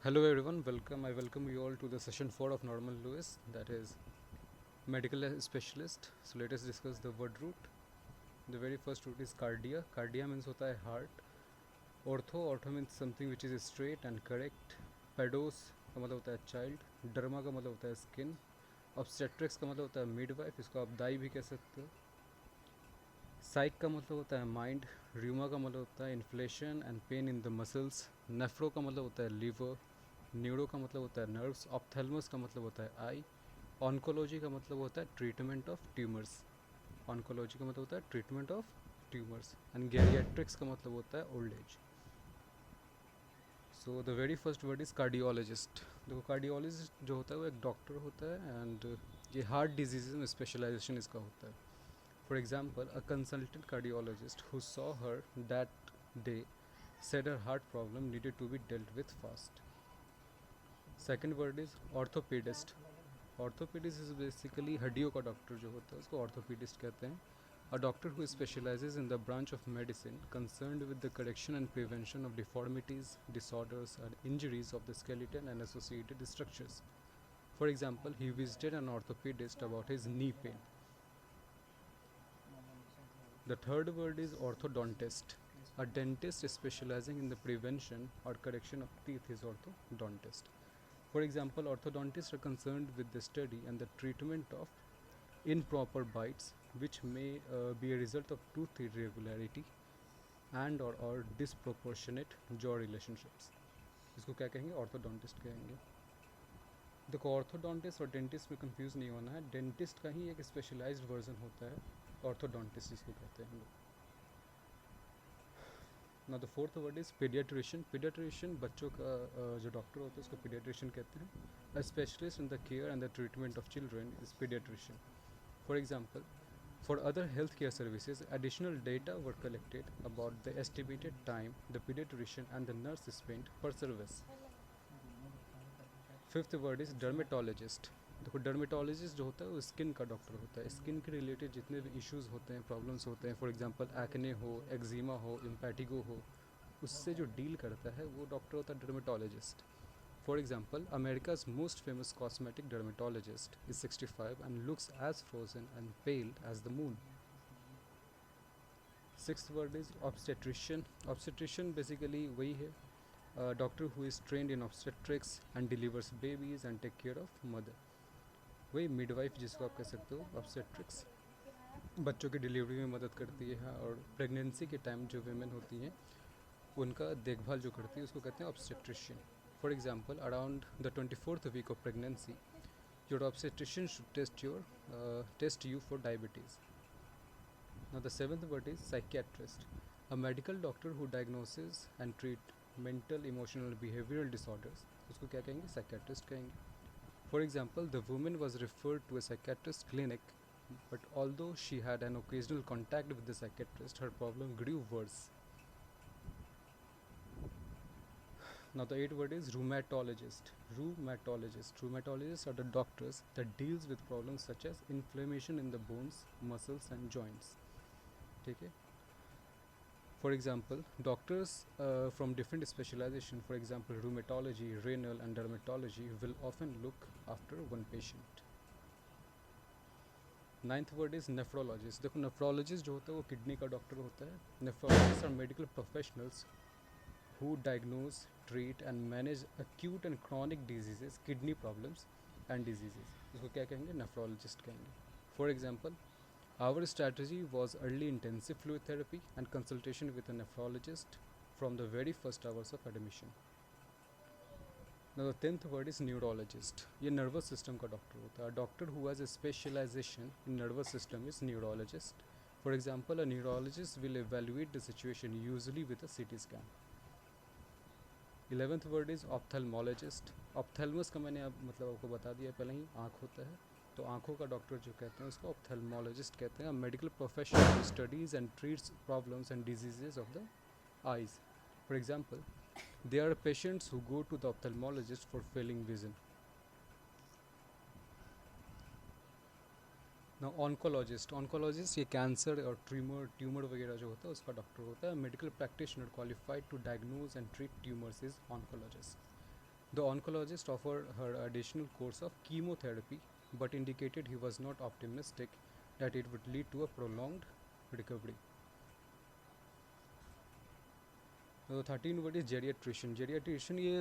Hello everyone, welcome. I welcome you all to the session 4 of Norman Lewis, that is medical specialist. So let us discuss the word root. The very first root is cardia. Cardia means होता है heart. Ortho means something which is straight and correct. Pedos का मतलब होता है child. Derma का मतलब होता है skin. Obstetrics का मतलब होता है midwife, इसको आप दाई भी कह सकते हो. साइक का मतलब होता है माइंड. र्यूमा का मतलब होता है inflation and pain in the muscles. Nephro का मतलब होता है लीवर. न्यूरो का मतलब होता है नर्व्स. ऑप्थेल्मस का मतलब होता है आई. ऑन्कोलॉजी का मतलब होता है ट्रीटमेंट ऑफ ट्यूमर्स. ऑन्कोलॉजी का मतलब होता है ट्रीटमेंट ऑफ ट्यूमर्स. एंड गैरियाट्रिक्स का मतलब होता है old age. So the very first word is cardiologist. देखो कार्डियोलॉजिस्ट जो होता है वो एक डॉक्टर होता है एंड ये हार्ट डिजीज़ में स्पेशलाइजेशन इसका होता है. For example, a consultant cardiologist who saw her that day said her heart problem needed to be dealt with fast. Second word is orthopedist. Orthopedist is basically हड्डियों का doctor जो होता है उसको orthopedist कहते हैं. A doctor who specializes in the branch of medicine concerned with the correction and prevention of deformities, disorders, and injuries of the skeleton and associated structures. For example, he visited an orthopedist about his knee pain. The third word is orthodontist. A dentist specializing in the prevention or correction of teeth is orthodontist. For example, orthodontists are concerned with the study and the treatment of improper bites, which may be a result of tooth irregularity or disproportionate jaw relationships. इसको क्या कहेंगे? Orthodontist कहेंगे. देखो orthodontist और dentist में confuse नहीं होना है. डेंटिस्ट का ही एक स्पेशलाइज्ड वर्जन होता है. ऑर्थोडोंटिस्ट जिसको कहते हैं हम लोग. ना the fourth word is paediatrician. Paediatrician बच्चों का जो डॉक्टर होता है उसको पीडियाट्रिशियन कहते हैं. A specialist in the care and the treatment of children is paediatrician. For example, for other healthcare services, additional data were collected about the estimated time the pediatrician and the nurse spent per service. Fifth word is dermatologist. देखो dermatologist जो होता है वो skin का doctor होता है. Skin के related जितने भी इश्यूज़ होते हैं, प्रॉब्लम्स होते हैं, फॉर एग्जांपल एक्ने हो, एक्जिमा हो, इम्पैटिगो हो, उससे जो डील करता है वो डॉक्टर होता है dermatologist. For example, America's most famous cosmetic dermatologist is 65 and looks as frozen and pale as the moon. Sixth word is obstetrician. Obstetrician basically वही है doctor who is trained in obstetrics and delivers babies and take care of mother. वही midwife जिसको आप कह सकते हो. Obstetrics बच्चों की डिलीवरी में मदद करती है और प्रेगनेंसी के टाइम जो वीमेन होती हैं उनका देखभाल जो करती है उसको कहते हैं obstetrician. For example, around the 24th week of pregnancy your obstetrician should test you for diabetes. Now the seventh word is psychiatrist, a medical doctor who diagnoses and treat mental, emotional, behavioral disorders. उसको क्या कहेंगे? Psychiatrist कहेंगे. For example, the woman was referred to a psychiatrist clinic, but although she had an occasional contact with the psychiatrist, her problem grew worse. Now the eighth word is rheumatologist. Rheumatologists are the doctors that deals with problems such as inflammation in the bones, muscles and joints. ठीक है. For example, doctors from different specialization, for example rheumatology, renal and dermatology, will often look after one patient. Ninth word is nephrologist. देखो nephrologist जो होता है वो kidney का doctor होता है. Nephrologists are medical professionals who diagnose, treat and manage acute and chronic diseases, kidney problems and diseases. इसको क्या कहेंगे? नेफ्रोलॉजिस्ट कहेंगे. For example, our strategy was early intensive fluid therapy and consultation with a nephrologist from the very first hours of admission. Now the 10th word is neurologist. ये nervous system का doctor होता है. A doctor who has a specialization in nervous system is neurologist. For example, a neurologist will evaluate the situation usually with a CT scan. 11th word is ophthalmologist. ऑप्थेलमस का मैंने अब मतलब आपको बता दिया पहले ही, आँख होता है. तो आँखों का डॉक्टर जो कहते हैं उसको ऑप्थेलमोलॉजिस्ट कहते हैं. Medical professional who studies and treats problems and diseases of the eyes. For example, there are patients who go to the ophthalmologist for failing vision. ना ऑन्कोलॉजिस्ट ये कैंसर और ट्यूमर वगैरह जो होता है उसका डॉक्टर होता है. Medical practitioner qualified to diagnose and treat tumours is oncologist. The oncologist offered her additional course of chemotherapy but indicated he was not optimistic that it would lead to a prolonged recovery. तो 13 word is जेरियाट्रिशियन. जेरियाट्रिशियन ये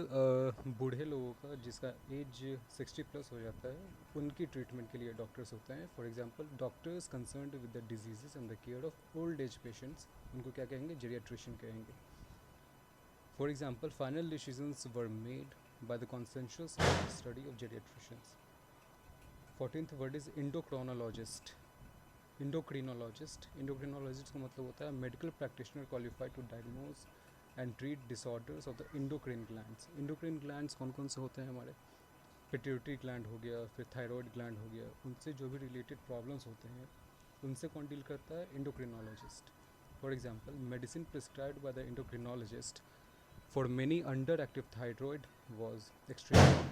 बूढ़े लोगों का जिसका as 60 plus हो जाता है उनकी ट्रीटमेंट के लिए डॉक्टर्स होते हैं. For example doctors concerned with the diseases and the care of old age patients, उनको क्या कहेंगे? जेरियाट्रिशियन कहेंगे. For example final decisions were made by the consensus study of geriatricians. 14th word is endocrinologist. Endocrinologist का मतलब होता है medical practitioner qualified to diagnose and treat disorders of the endocrine glands. endocrine glands कौन कौन से होते हैं हमारे? पिट्यूटरी ग्लैंड हो गया, फिर थायराइड ग्लैंड हो गया, उनसे जो भी रिलेटेड प्रॉब्लम्स होते हैं उनसे कौन डील करता है? Endocrinologist. For example medicine prescribed by the endocrinologist for many underactive thyroid was extremely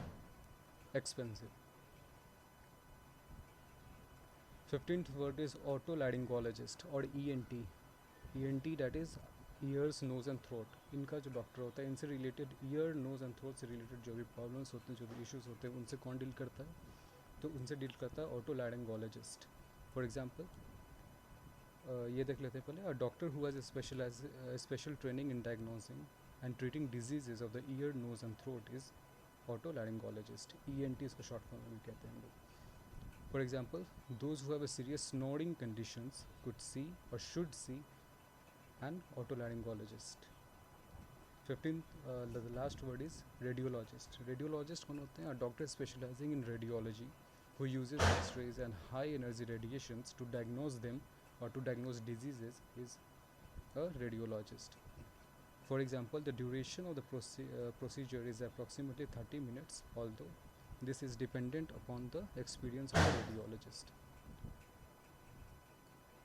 expensive. 15th word is otolaryngologist or ENT. ENT that is ears, nose and throat. इनका जो doctor होता है इनसे related ear, nose and throat से related जो भी problems होते हैं, जो भी इश्यूज होते हैं उनसे कौन डील करता है? तो उनसे डील करता है otolaryngologist. फॉर एग्जांपल ये देख लेते हैं पहले. A doctor who has special training in diagnosing and treating diseases of the ear, nose and throat is otolaryngologist. ENT इसको शॉर्ट फॉर्म में कहते हैं हम लोग. For example, those who have a serious snoring conditions could see or should see an otolaryngologist. 15th, the last word is radiologist. Radiologist कौन होते हैं? A doctor specializing in radiology who uses X-rays and high energy radiations to diagnose them or to diagnose diseases is a radiologist. For example, the duration of the procedure is approximately 30 minutes, although this is dependent upon the experience of the radiologist.